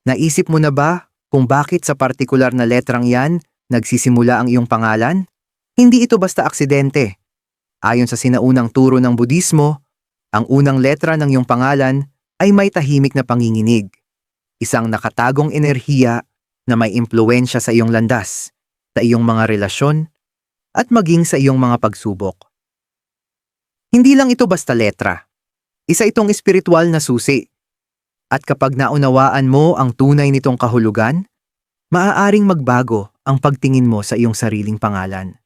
Naisip mo na ba kung bakit sa partikular na letrang yan nagsisimula ang iyong pangalan? Hindi ito basta aksidente. Ayon sa sinaunang turo ng Budismo, ang unang letra ng iyong pangalan ay may tahimik na panginginig, isang nakatagong enerhiya na may impluwensya sa iyong landas, sa iyong mga relasyon, at maging sa iyong mga pagsubok. Hindi lang ito basta letra. Isa itong espiritual na susi. At kapag naunawaan mo ang tunay nitong kahulugan, maaaring magbago ang pagtingin mo sa iyong sariling pangalan.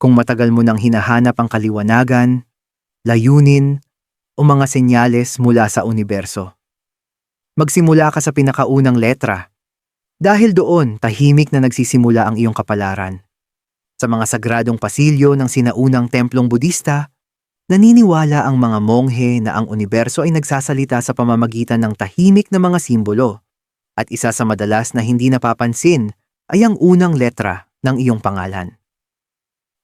Kung matagal mo nang hinahanap ang kaliwanagan, layunin, o mga senyales mula sa universo, magsimula ka sa pinakaunang letra. Dahil doon, tahimik na nagsisimula ang iyong kapalaran. Sa mga sagradong pasilyo ng sinaunang templong Budista, naniniwala ang mga monghe na ang universo ay nagsasalita sa pamamagitan ng tahimik na mga simbolo, at isa sa madalas na hindi napapansin ay ang unang letra ng iyong pangalan.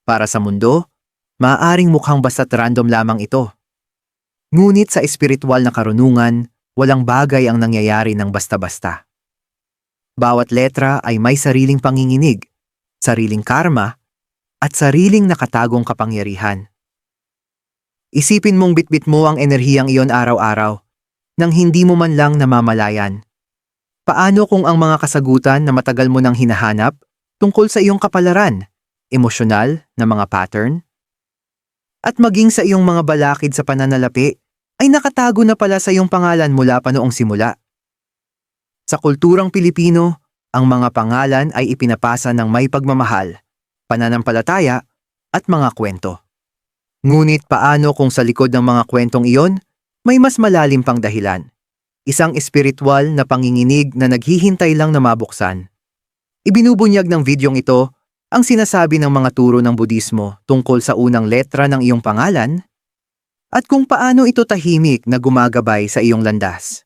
Para sa mundo, maaaring mukhang basta't random lamang ito. Ngunit sa espiritual na karunungan, walang bagay ang nangyayari ng basta-basta. Bawat letra ay may sariling panginginig, sariling karma, at sariling nakatagong kapangyarihan. Isipin mong bitbit mo ang enerhiyang iyon araw-araw, nang hindi mo man lang namamalayan. Paano kung ang mga kasagutan na matagal mo nang hinahanap tungkol sa iyong kapalaran, emosyonal na mga pattern, at maging sa iyong mga balakid sa pananalapi, ay nakatago na pala sa iyong pangalan mula pa noong simula? Sa kulturang Pilipino, ang mga pangalan ay ipinapasa ng may pagmamahal, pananampalataya, at mga kwento. Ngunit paano kung sa likod ng mga kwentong iyon, may mas malalim pang dahilan? Isang espiritual na panginginig na naghihintay lang na mabuksan. Ibinubunyag ng videong ito ang sinasabi ng mga turo ng Budismo tungkol sa unang letra ng iyong pangalan at kung paano ito tahimik na gumagabay sa iyong landas.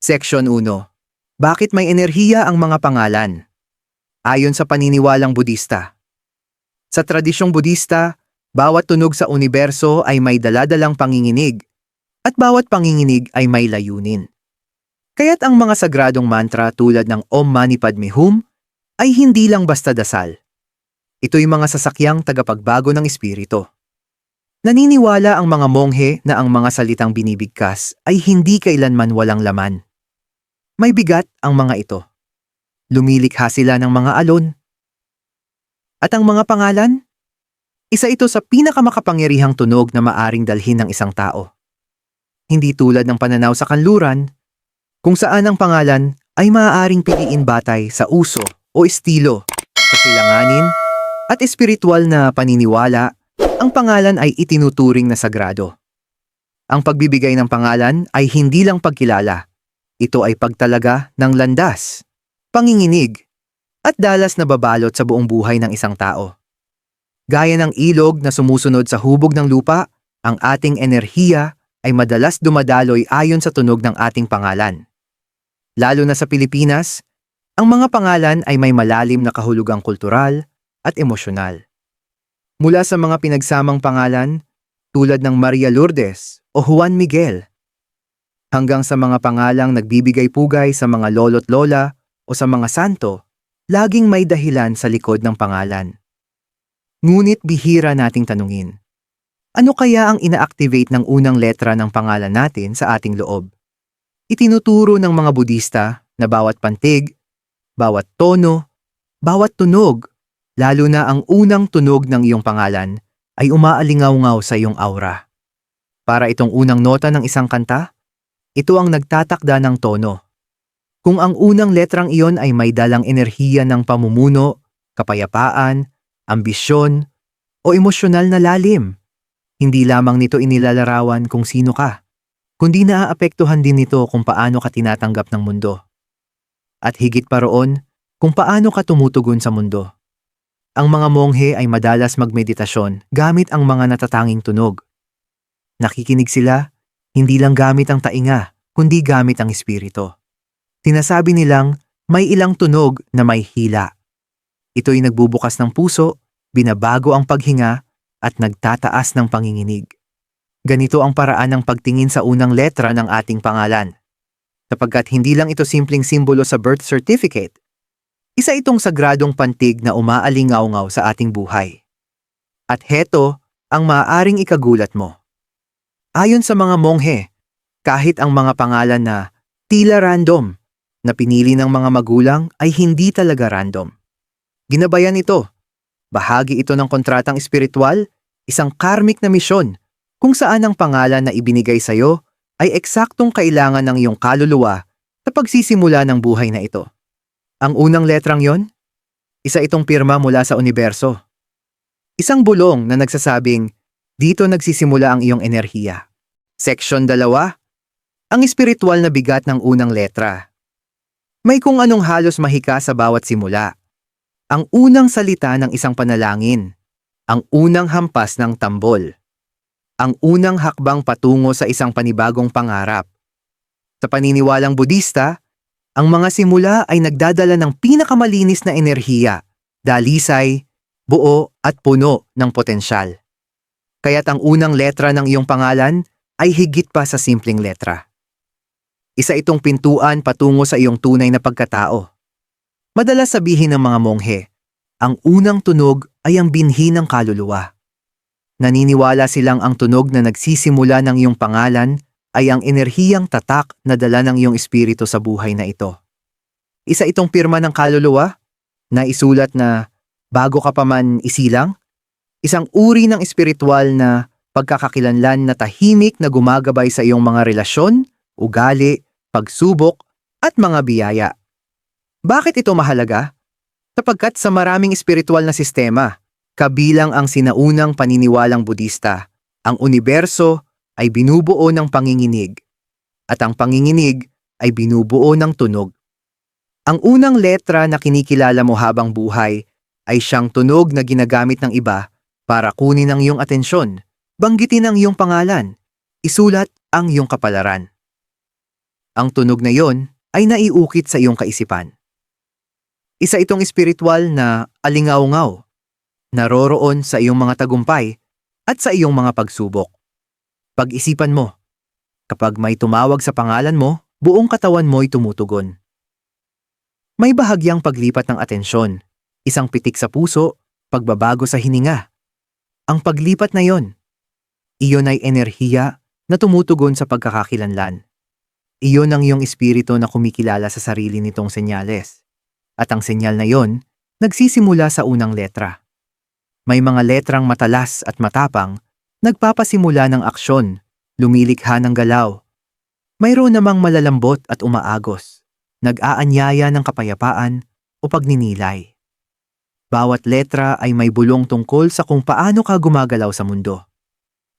Section 1. Bakit may enerhiya ang mga pangalan? Ayon sa paniniwalang Budista. Sa tradisyong Budista, bawat tunog sa universo ay may daladalang panginginig at bawat panginginig ay may layunin. Kaya't ang mga sagradong mantra tulad ng Om Mani Padme Hum ay hindi lang basta dasal. Ito'y mga sasakyang tagapagbago ng espiritu. Naniniwala ang mga monghe na ang mga salitang binibigkas ay hindi kailanman walang laman. May bigat ang mga ito. Lumilikha sila ng mga alon. At ang mga pangalan? Isa ito sa pinakamakapangyarihang tunog na maaring dalhin ng isang tao. Hindi tulad ng pananaw sa kanluran, kung saan ang pangalan ay maaaring piliin batay sa uso o estilo, kasilanganin, at espiritual na paniniwala. Ang pangalan ay itinuturing na sagrado. Ang pagbibigay ng pangalan ay hindi lang pagkilala. Ito ay pagtalaga ng landas, panginginig, at dalas na babalot sa buong buhay ng isang tao. Gaya ng ilog na sumusunod sa hubog ng lupa, ang ating enerhiya ay madalas dumadaloy ayon sa tunog ng ating pangalan. Lalo na sa Pilipinas, ang mga pangalan ay may malalim na kahulugang kultural at emosyonal. Mula sa mga pinagsamang pangalan tulad ng Maria Lourdes o Juan Miguel, hanggang sa mga pangalang nagbibigay pugay sa mga lolo't lola o sa mga santo, laging may dahilan sa likod ng pangalan. Ngunit bihira nating tanungin, ano kaya ang ina-activate ng unang letra ng pangalan natin sa ating loob? Itinuturo ng mga Budista na bawat pantig, bawat tono, bawat tunog, lalo na ang unang tunog ng iyong pangalan, ay umaalingaw-ngaw sa iyong aura. Para itong unang nota ng isang kanta, ito ang nagtatakda ng tono. Kung ang unang letrang iyon ay may dalang enerhiya ng pamumuno, kapayapaan, ambisyon, o emosyonal na lalim, hindi lamang nito inilalarawan kung sino ka, kundi naaapektuhan din nito kung paano ka tinatanggap ng mundo. At higit pa roon, kung paano ka tumutugon sa mundo. Ang mga monghe ay madalas magmeditasyon gamit ang mga natatanging tunog. Nakikinig sila, hindi lang gamit ang tainga, kundi gamit ang espiritu. Sinasabi nilang may ilang tunog na may hila. Ito'y nagbubukas ng puso, binabago ang paghinga, at nagtataas ng panginginig. Ganito ang paraan ng pagtingin sa unang letra ng ating pangalan. sapagkat hindi lang ito simpleng simbolo sa birth certificate. Isa itong sagradong pantig na umaalingaw-ngaw sa ating buhay. At heto ang maaaring ikagulat mo. Ayon sa mga monghe, kahit ang mga pangalan na tila random na pinili ng mga magulang ay hindi talaga random. Ginabayan ito. Bahagi ito ng kontratang espiritual, isang karmic na misyon, kung saan ang pangalan na ibinigay sa iyo ay eksaktong kailangan ng iyong kaluluwa sa pagsisimula ng buhay na ito. Ang unang letrang yon, isa itong pirma mula sa universo. Isang bulong na nagsasabing, dito nagsisimula ang iyong enerhiya. Section 2, ang espiritual na bigat ng unang letra. May kung anong halos mahika sa bawat simula. Ang unang salita ng isang panalangin. Ang unang hampas ng tambol. Ang unang hakbang patungo sa isang panibagong pangarap. Sa paniniwalang Budista, ang mga simula ay nagdadala ng pinakamalinis na enerhiya, dalisay, buo at puno ng potensyal. Kaya't ang unang letra ng iyong pangalan ay higit pa sa simpleng letra. Isa itong pintuan patungo sa iyong tunay na pagkatao. Madalas sabihin ng mga monghe, ang unang tunog ay ang binhi ng kaluluwa. Naniniwala silang ang tunog na nagsisimula ng iyong pangalan ay ang enerhiyang tatak na dala ng iyong espiritu sa buhay na ito. Isa itong pirma ng kaluluwa na isulat na bago ka pa man isilang, isang uri ng espiritual na pagkakakilanlan na tahimik na gumagabay sa iyong mga relasyon, ugali, pagsubok, at mga biyaya. Bakit ito mahalaga? Sapagkat sa maraming espiritual na sistema, kabilang ang sinaunang paniniwalang Budista, ang universo ay binubuo ng panginginig, at ang panginginig ay binubuo ng tunog. Ang unang letra na kinikilala mo habang buhay ay siyang tunog na ginagamit ng iba para kunin ang iyong atensyon, banggitin ang iyong pangalan, isulat ang iyong kapalaran. Ang tunog na iyon ay naiukit sa iyong kaisipan. Isa itong espiritual na alingaw-ngaw, naroroon sa iyong mga tagumpay at sa iyong mga pagsubok. Pag-isipan mo, kapag may tumawag sa pangalan mo, buong katawan mo'y tumutugon. May bahagyang paglipat ng atensyon, isang pitik sa puso, pagbabago sa hininga. Ang paglipat na iyon ay enerhiya na tumutugon sa pagkakakilanlan. Iyon ang iyong espiritu na kumikilala sa sarili nitong senyales. At ang senyal na iyon, nagsisimula sa unang letra. May mga letrang matalas at matapang, nagpapasimula ng aksyon, lumilikha ng galaw. Mayroon namang malalambot at umaagos, nag-aanyaya ng kapayapaan o pagninilay. Bawat letra ay may bulong tungkol sa kung paano ka gumagalaw sa mundo.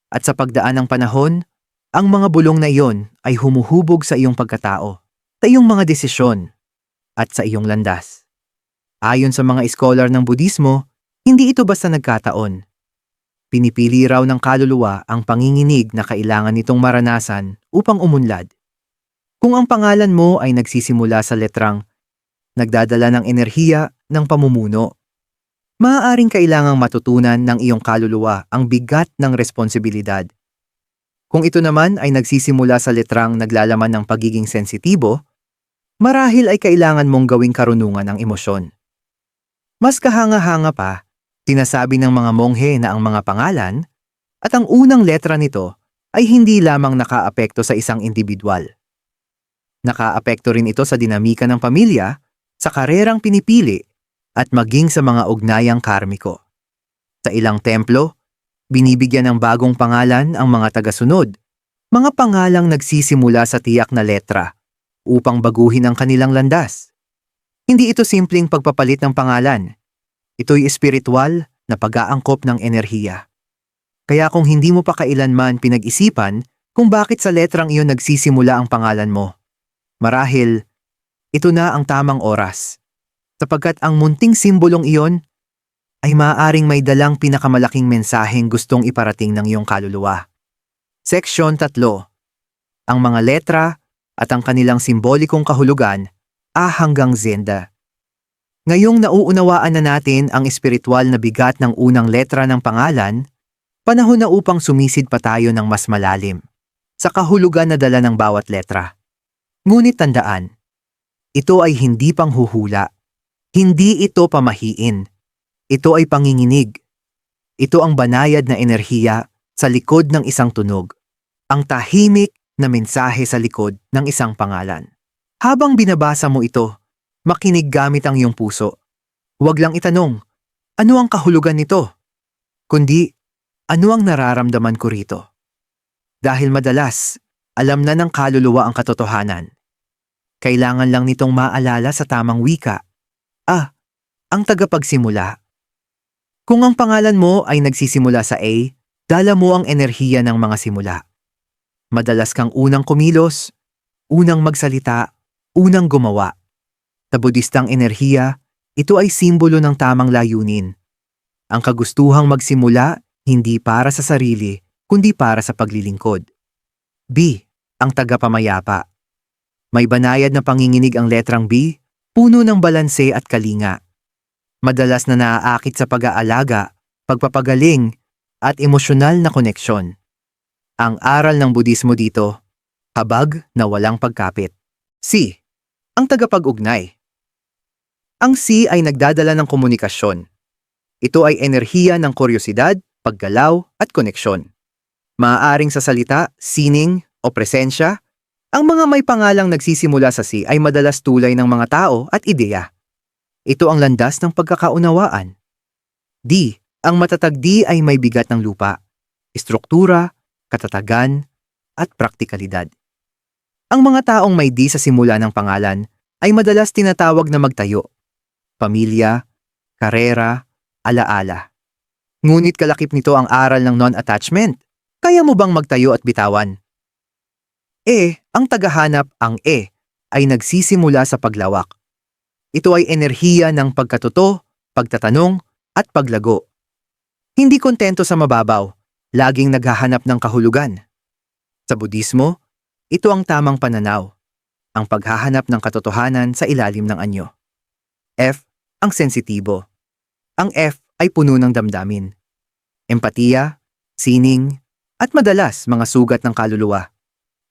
At sa pagdaan ng panahon, ang mga bulong na iyon ay humuhubog sa iyong pagkatao, sa iyong mga desisyon, at sa iyong landas. Ayon sa mga scholar ng Budismo, hindi ito basta nagkataon. Pinipili raw ng kaluluwa ang panginginig na kailangan nitong maranasan upang umunlad. Kung ang pangalan mo ay nagsisimula sa letrang nagdadala ng enerhiya ng pamumuno, maaaring kailangang matutunan ng iyong kaluluwa ang bigat ng responsibilidad. Kung ito naman ay nagsisimula sa letrang naglalaman ng pagiging sensitibo, marahil ay kailangan mong gawing karunungan ang emosyon. Mas kahanga-hanga pa, sinasabi ng mga monghe na ang mga pangalan at ang unang letra nito ay hindi lamang nakaapekto sa isang individual. Nakaapekto rin ito sa dinamika ng pamilya, sa karerang pinipili, at maging sa mga ugnayang karmiko. Sa ilang templo, binibigyan ng bagong pangalan ang mga tagasunod, mga pangalang nagsisimula sa tiyak na letra, upang baguhin ang kanilang landas. Hindi ito simpleng pagpapalit ng pangalan. Ito'y espiritual na pag-aangkop ng enerhiya. Kaya kung hindi mo pa kailanman pinag-isipan kung bakit sa letrang iyon nagsisimula ang pangalan mo, marahil, ito na ang tamang oras. Sapagkat ang munting simbolong iyon ay maaaring may dalang pinakamalaking mensaheng gustong iparating ng iyong kaluluwa. Seksyon 3. Ang mga letra at ang kanilang simbolikong kahulugan A hanggang Z. Ngayong nauunawaan na natin ang espiritual na bigat ng unang letra ng pangalan, panahon na upang sumisid pa tayo ng mas malalim sa kahulugan na dala ng bawat letra. Ngunit tandaan, ito ay hindi panghuhula. Hindi ito pamahiin. Ito ay panginginig. Ito ang banayad na enerhiya sa likod ng isang tunog. Ang tahimik na mensahe sa likod ng isang pangalan. Habang binabasa mo ito, makinig gamit ang iyong puso. Huwag lang itanong, ano ang kahulugan nito? Kundi, ano ang nararamdaman ko rito? Dahil madalas, alam na ng kaluluwa ang katotohanan. Kailangan lang nitong maalala sa tamang wika. Ang tagapagsimula. Kung ang pangalan mo ay nagsisimula sa A, dala mo ang enerhiya ng mga simula. Madalas kang unang kumilos, unang magsalita, unang gumawa. Sa Budistang enerhiya, ito ay simbolo ng tamang layunin. Ang kagustuhang magsimula hindi para sa sarili, kundi para sa paglilingkod. B. Ang tagapamayapa. May banayad na panginginig ang letrang B, puno ng balanse at kalinga. Madalas na naaakit sa pag-aalaga, pagpapagaling, at emosyonal na koneksyon. Ang aral ng Budismo dito, habag na walang pagkapit. C. Ang tagapag-ugnay. Ang C ay nagdadala ng komunikasyon. Ito ay enerhiya ng kuryosidad, paggalaw, at koneksyon. Maaaring sa salita, sining, o presensya, ang mga may pangalang nagsisimula sa C ay madalas tulay ng mga tao at ideya. Ito ang landas ng pagkakaunawaan. D. Ang matatag D ay may bigat ng lupa, istruktura, katatagan, at praktikalidad. Ang mga taong may D sa simula ng pangalan ay madalas tinatawag na magtayo, pamilya, karera, alaala. Ngunit kalakip nito ang aral ng non-attachment. Kaya mo bang magtayo at bitawan? E. Ang tagahanap, ang E, ay nagsisimula sa paglawak. Ito ay enerhiya ng pagkatuto, pagtatanong, at paglago. Hindi kontento sa mababaw, laging naghahanap ng kahulugan. Sa Budismo, ito ang tamang pananaw, ang paghahanap ng katotohanan sa ilalim ng anyo. F. Ang sensitibo. Ang F ay puno ng damdamin, empatiya, sining, at madalas mga sugat ng kaluluwa.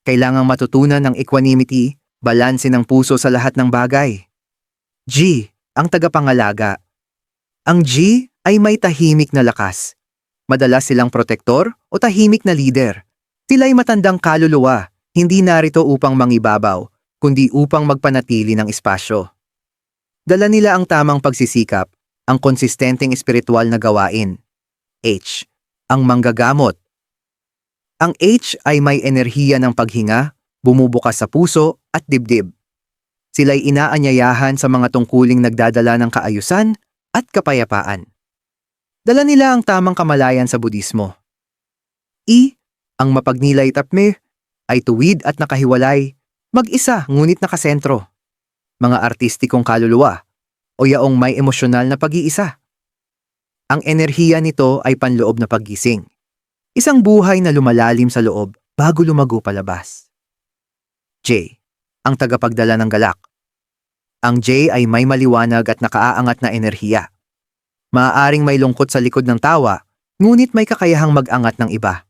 Kailangang matutunan ng equanimity, balanse ng puso sa lahat ng bagay. G. Ang tagapangalaga. Ang G ay may tahimik na lakas. Madalas silang protektor o tahimik na leader. Sila'y matandang kaluluwa, hindi narito upang mangibabaw, kundi upang magpanatili ng espasyo. Dala nila ang tamang pagsisikap, ang konsistenteng espiritual na gawain. H. Ang manggagamot. Ang H ay may enerhiya ng paghinga, bumubukas sa puso at dibdib. Sila'y inaanyayahan sa mga tungkuling nagdadala ng kaayusan at kapayapaan. Dala nila ang tamang kamalayan sa Budismo. I. Ang mapagnilay tapme ay tuwid at nakahiwalay, mag-isa ngunit nakasentro. Mga artistikong kaluluwa o yaong may emosyonal na pag-iisa. Ang enerhiya nito ay panloob na paggising. Isang buhay na lumalalim sa loob bago lumago palabas. J. Ang tagapagdala ng galak. Ang J ay may maliwanag at nakaaangat na enerhiya. Maaaring may lungkot sa likod ng tawa, ngunit may kakayahang mag-angat ng iba.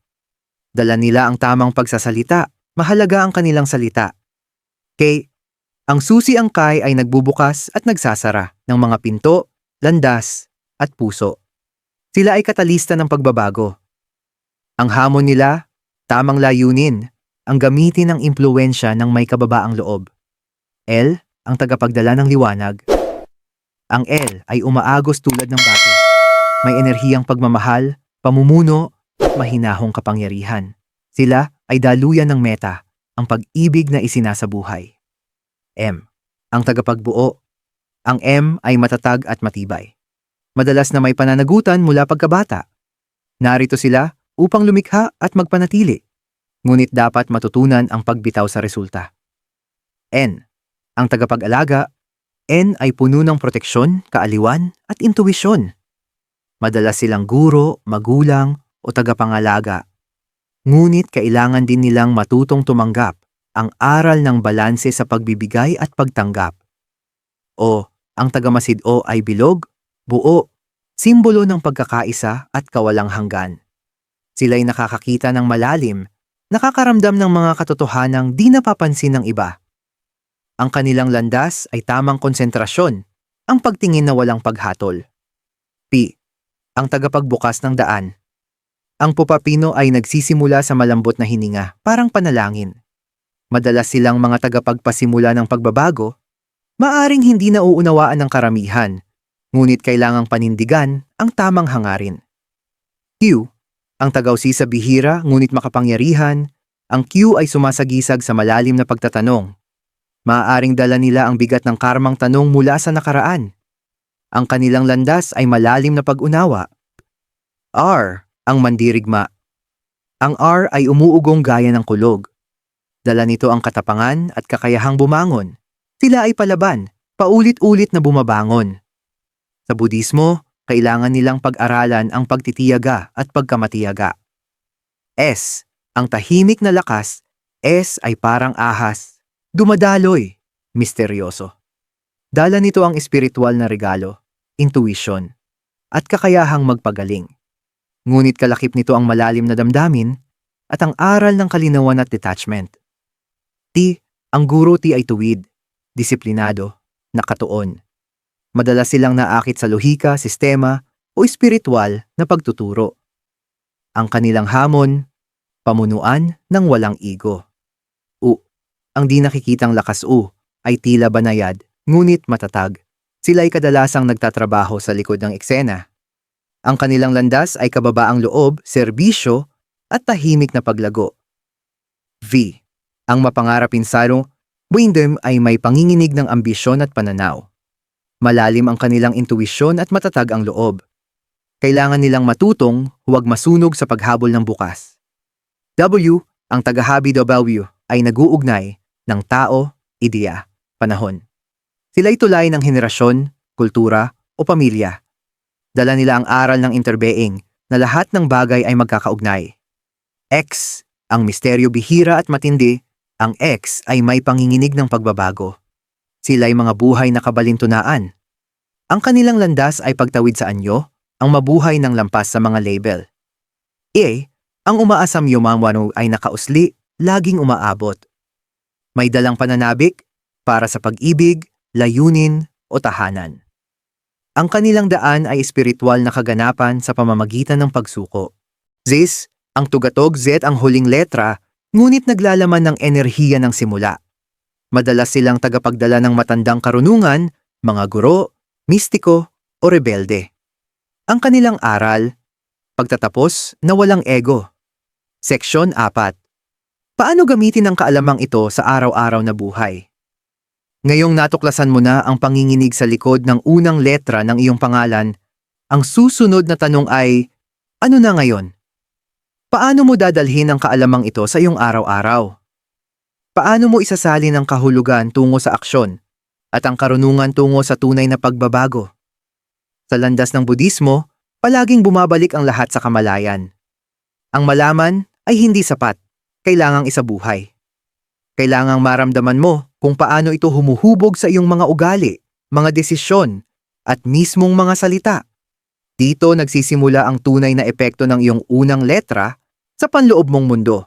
Dala nila ang tamang pagsasalita, mahalaga ang kanilang salita. K. Ang susi angkay ay nagbubukas at nagsasara ng mga pinto, landas, at puso. Sila ay katalista ng pagbabago. Ang hamon nila, tamang layunin, ang gamitin ng impluwensya ng may kababaang loob. L. Ang tagapagdala ng liwanag. Ang L ay umaagos tulad ng bati. May enerhiyang pagmamahal, pamumuno, at mahinahong kapangyarihan. Sila ay daluyan ng meta, ang pag-ibig na isinasabuhay. M. Ang tagapagbuo. Ang M ay matatag at matibay. Madalas na may pananagutan mula pagkabata. Narito sila upang lumikha at magpanatili. Ngunit dapat matutunan ang pagbitaw sa resulta. N. Ang tagapag-alaga. N ay puno ng proteksyon, kaaliwan, at intuwisyon. Madalas silang guro, magulang, o tagapangalaga. Ngunit kailangan din nilang matutong tumanggap ang aral ng balanse sa pagbibigay at pagtanggap. O, ang tagamasid O ay bilog, buo, simbolo ng pagkakaisa at kawalang hanggan. Sila'y nakakakita ng malalim, nakakaramdam ng mga katotohanang di napapansin ng iba. Ang kanilang landas ay tamang konsentrasyon, ang pagtingin na walang paghatol. P. Ang tagapagbukas ng daan. Ang pupapino ay nagsisimula sa malambot na hininga, parang panalangin. Madalas silang mga tagapagpasimula ng pagbabago. Maaring hindi nauunawaan ng karamihan, ngunit kailangang panindigan ang tamang hangarin. Q. Ang tagausi sa bihira ngunit makapangyarihan. Ang Q ay sumasagisag sa malalim na pagtatanong. Maaaring dala nila ang bigat ng karmang tanong mula sa nakaraan. Ang kanilang landas ay malalim na pag-unawa. R. Ang mandirigma. Ang R ay umuugong gaya ng kulog. Dala nito ang katapangan at kakayahang bumangon. Sila ay palaban, paulit-ulit na bumabangon. Sa Budismo, kailangan nilang pag-aralan ang pagtitiyaga at pagkamatiyaga. S. Ang tahimik na lakas. S ay parang ahas. Dumadaloy, misteryoso. Dala nito ang espiritual na regalo, intuition, at kakayahang magpagaling. Ngunit kalakip nito ang malalim na damdamin at ang aral ng kalinawan at detachment. T. Ang guro T ay tuwid, disiplinado, nakatuon. Madalas silang naakit sa lohika, sistema, o espiritual na pagtuturo. Ang kanilang hamon, pamunuan ng walang ego. U. Ang di nakikitang lakas U ay tila banayad, ngunit matatag. Sila ay kadalasang nagtatrabaho sa likod ng eksena. Ang kanilang landas ay kababaang loob, serbisyo, at tahimik na paglago. V. Ang mapangarapin saro, Wisdom ay may panginginig ng ambisyon at pananaw. Malalim ang kanilang intuisyon at matatag ang loob. Kailangan nilang matutong, huwag masunog sa paghabol ng bukas. W. Ang tagahabi W ay naguugnay ng tao, ideya, panahon. Sila'y tulay ng henerasyon, kultura, o pamilya. Dala nila ang aral ng interbeing na lahat ng bagay ay magkakaugnay. X. Ang misteryo bihira at matindi, ang X ay may panginginig ng pagbabago. Sila'y mga buhay na kabalintunaan. Ang kanilang landas ay pagtawid sa anyo, ang mabuhay ng lampas sa mga label. A. Ang umaasam yumamwano ay nakausli, laging umaabot. May dalang pananabik para sa pag-ibig, layunin o tahanan. Ang kanilang daan ay espiritual na kaganapan sa pamamagitan ng pagsuko. Z. Ang tugatog Z ang huling letra, ngunit naglalaman ng enerhiya ng simula. Madalas silang tagapagdala ng matandang karunungan, mga guro, mistiko o rebelde. Ang kanilang aral, pagtatapos na walang ego. Seksyon 4. Paano gamitin ang kaalamang ito sa araw-araw na buhay? Ngayong natuklasan mo na ang panginginig sa likod ng unang letra ng iyong pangalan, ang susunod na tanong ay, ano na ngayon? Paano mo dadalhin ang kaalamang ito sa iyong araw-araw? Paano mo isasalin ang kahulugan tungo sa aksyon at ang karunungan tungo sa tunay na pagbabago? Sa landas ng Budismo, palaging bumabalik ang lahat sa kamalayan. Ang malaman ay hindi sapat. Kailangang isabuhay. Kailangang maramdaman mo kung paano ito humuhubog sa iyong mga ugali, mga desisyon, at mismong mga salita. Dito nagsisimula ang tunay na epekto ng iyong unang letra sa panloob mong mundo.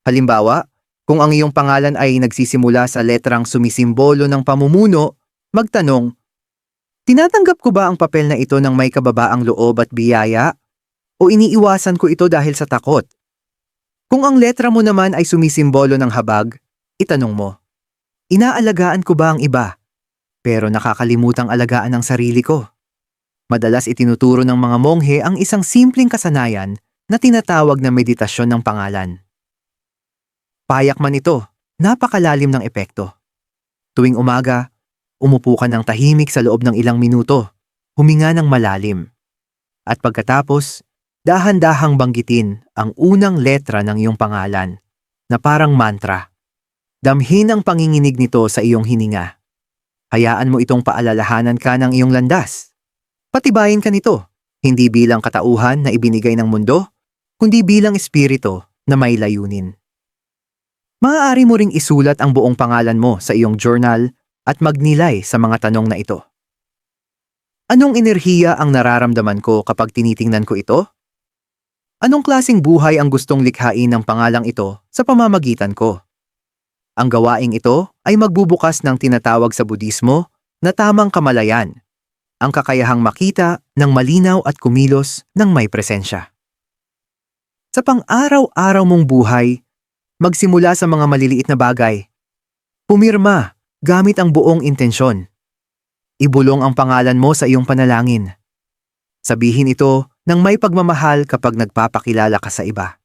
Halimbawa, kung ang iyong pangalan ay nagsisimula sa letrang sumisimbolo ng pamumuno, magtanong, tinatanggap ko ba ang papel na ito ng may kababaang loob at biyaya? O iniiwasan ko ito dahil sa takot? Kung ang letra mo naman ay sumisimbolo ng habag, itanong mo, inaalagaan ko ba ang iba? Pero nakakalimutang alagaan ang sarili ko. Madalas itinuturo ng mga monghe ang isang simpleng kasanayan na tinatawag na meditasyon ng pangalan. Payak man ito, napakalalim ng epekto. Tuwing umaga, umupo ka ng tahimik sa loob ng ilang minuto, huminga ng malalim. At pagkatapos, dahan-dahang banggitin ang unang letra ng iyong pangalan na parang mantra. Damhin ang panginginig nito sa iyong hininga. Hayaan mo itong paalalahanan ka ng iyong landas. Patibayin ka nito, hindi bilang katauhan na ibinigay ng mundo, kundi bilang espiritu na may layunin. Maaari mo ring isulat ang buong pangalan mo sa iyong journal at magnilay sa mga tanong na ito. Anong enerhiya ang nararamdaman ko kapag tinitingnan ko ito? Anong klaseng buhay ang gustong likhain ng pangalang ito sa pamamagitan ko? Ang gawaing ito ay magbubukas ng tinatawag sa Budismo na tamang kamalayan, ang kakayahang makita ng malinaw at kumilos ng may presensya. Sa pang-araw-araw mong buhay, magsimula sa mga maliliit na bagay. Pumirma gamit ang buong intensyon. Ibulong ang pangalan mo sa iyong panalangin. Sabihin ito ng may pagmamahal kapag nagpapakilala ka sa iba.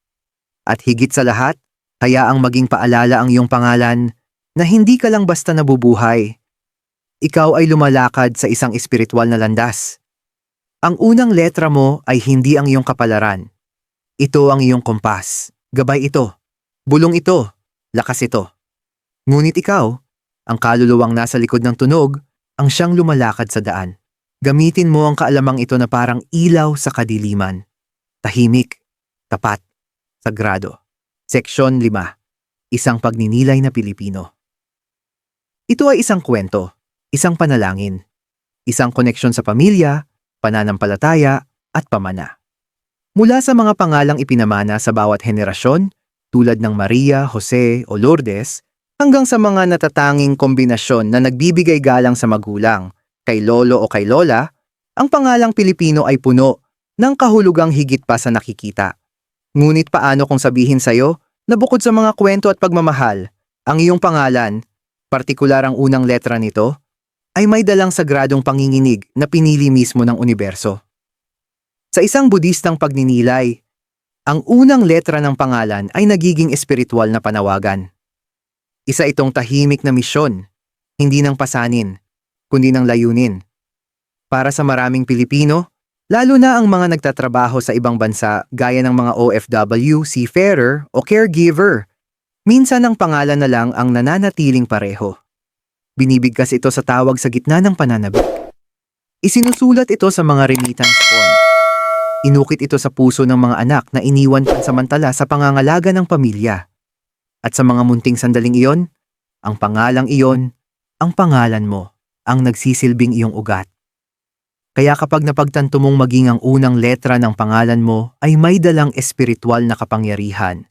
At higit sa lahat, hayaang maging paalala ang iyong pangalan na hindi ka lang basta nabubuhay. Ikaw ay lumalakad sa isang espiritual na landas. Ang unang letra mo ay hindi ang iyong kapalaran. Ito ang iyong kompas, gabay ito, bulong ito, lakas ito. Ngunit ikaw, ang kaluluwang nasa likod ng tunog, ang siyang lumalakad sa daan. Gamitin mo ang kaalamang ito na parang ilaw sa kadiliman. Tahimik, tapat, sagrado. Seksyon 5. Isang pagninilay na Pilipino. Ito ay isang kwento, isang panalangin, isang koneksyon sa pamilya, pananampalataya, at pamana. Mula sa mga pangalang ipinamana sa bawat henerasyon, tulad ng Maria, Jose o Lourdes, hanggang sa mga natatanging kombinasyon na nagbibigay galang sa magulang, kay lolo o kay lola, ang pangalang Pilipino ay puno ng kahulugang higit pa sa nakikita. Ngunit paano kung sabihin sa'yo na bukod sa mga kwento at pagmamahal, ang iyong pangalan, partikular ang unang letra nito, ay may dalang sagradong panginginig na pinili mismo ng universo. Sa isang Budistang pagninilay, ang unang letra ng pangalan ay nagiging espiritual na panawagan. Isa itong tahimik na misyon, hindi ng pasanin, kundi ng layunin. Para sa maraming Pilipino, lalo na ang mga nagtatrabaho sa ibang bansa gaya ng mga OFW, seafarer o caregiver, minsan ang pangalan na lang ang nananatiling pareho. Binibigkas ito sa tawag sa gitna ng pananabik. Isinusulat ito sa mga remittance form. Inukit ito sa puso ng mga anak na iniwan pansamantala sa pangangalaga ng pamilya. At sa mga munting sandaling iyon, ang pangalang iyon, ang pangalan mo, ang nagsisilbing iyong ugat. Kaya kapag napagtanto mong maging ang unang letra ng pangalan mo ay may dalang espiritual na kapangyarihan,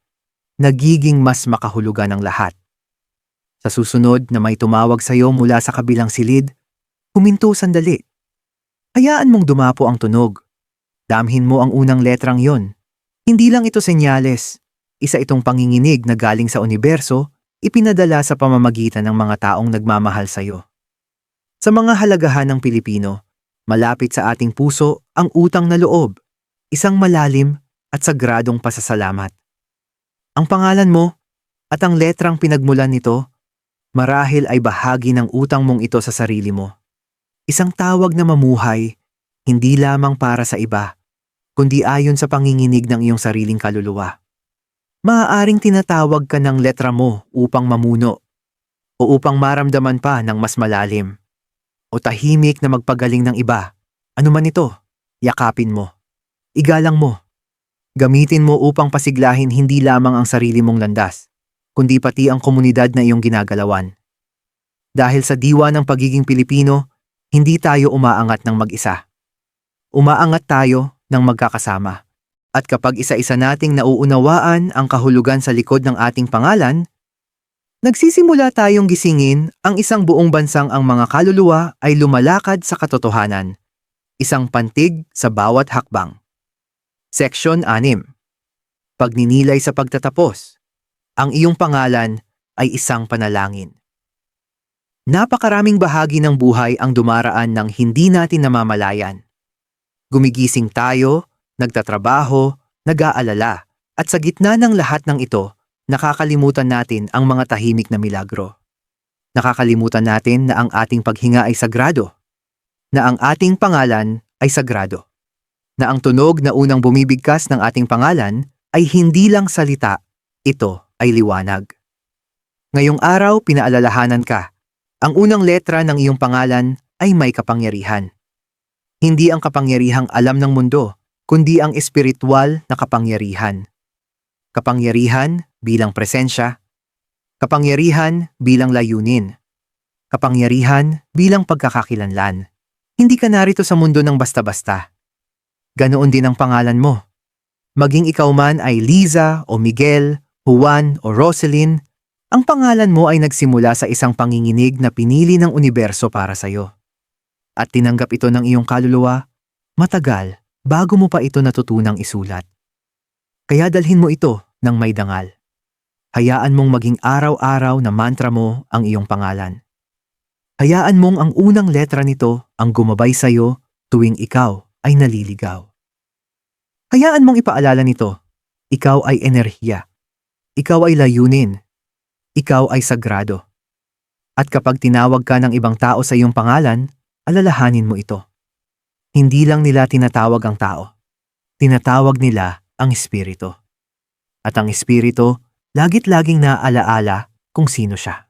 nagiging mas makahulugan ang lahat. Sa susunod na may tumawag sa iyo mula sa kabilang silid, huminto sandali. Hayaan mong dumapo ang tunog. Damhin mo ang unang letrang yon. Hindi lang ito senyales. Isa itong panginginig na galing sa universo, ipinadala sa pamamagitan ng mga taong nagmamahal sa iyo. Sa mga halagahan ng Pilipino, malapit sa ating puso ang utang na loob, isang malalim at sagradong pasasalamat. Ang pangalan mo at ang letrang pinagmulan nito, marahil ay bahagi ng utang mong ito sa sarili mo. Isang tawag na mamuhay, hindi lamang para sa iba, kundi ayon sa panginginig ng iyong sariling kaluluwa. Maaaring tinatawag ka ng letra mo upang mamuno, o upang maramdaman pa ng mas malalim, o tahimik na magpagaling ng iba. Ano man ito, yakapin mo. Igalang mo. Gamitin mo upang pasiglahin hindi lamang ang sarili mong landas, kundi pati ang komunidad na iyong ginagalawan. Dahil sa diwa ng pagiging Pilipino, hindi tayo umaangat ng mag-isa. Umaangat tayo ng magkakasama. At kapag isa-isa nating nauunawaan ang kahulugan sa likod ng ating pangalan, nagsisimula tayong gisingin ang isang buong bansang ang mga kaluluwa ay lumalakad sa katotohanan. Isang pantig sa bawat hakbang. Seksyon 6. Pagninilay sa pagtatapos. Ang iyong pangalan ay isang panalangin. Napakaraming bahagi ng buhay ang dumaraan ng hindi natin namamalayan. Gumigising tayo, nagtatrabaho, nag-aalala, at sa gitna ng lahat ng ito, nakakalimutan natin ang mga tahimik na milagro. Nakakalimutan natin na ang ating paghinga ay sagrado, na ang ating pangalan ay sagrado, na ang tunog na unang bumibigkas ng ating pangalan ay hindi lang salita, ito ay liwanag. Ngayong araw, pinaalalahanan ka, ang unang letra ng iyong pangalan ay may kapangyarihan. Hindi ang kapangyarihang alam ng mundo, kundi ang espiritual na kapangyarihan. Kapangyarihan bilang presensya, kapangyarihan bilang layunin, kapangyarihan bilang pagkakakilanlan. Hindi ka narito sa mundo ng basta-basta. Ganoon din ang pangalan mo. Maging ikaw man ay Liza o Miguel, Juan o Roselyn, Ang pangalan mo ay nagsimula sa isang panginginig na pinili ng universo para sa'yo. At tinanggap ito ng iyong kaluluwa, matagal, bago mo pa ito natutunang isulat. Kaya dalhin mo ito ng may dangal. Hayaan mong maging araw-araw na mantra mo ang iyong pangalan. Hayaan mong ang unang letra nito ang gumabay sa'yo tuwing ikaw ay naliligaw. Hayaan mong ipaalala nito, ikaw ay enerhiya. Ikaw ay layunin. Ikaw ay sagrado. At kapag tinawag ka ng ibang tao sa iyong pangalan, alalahanin mo ito. Hindi lang nila tinatawag ang tao. Tinatawag nila ang espiritu. At ang espiritu, lagit-laging naaalaala kung sino siya.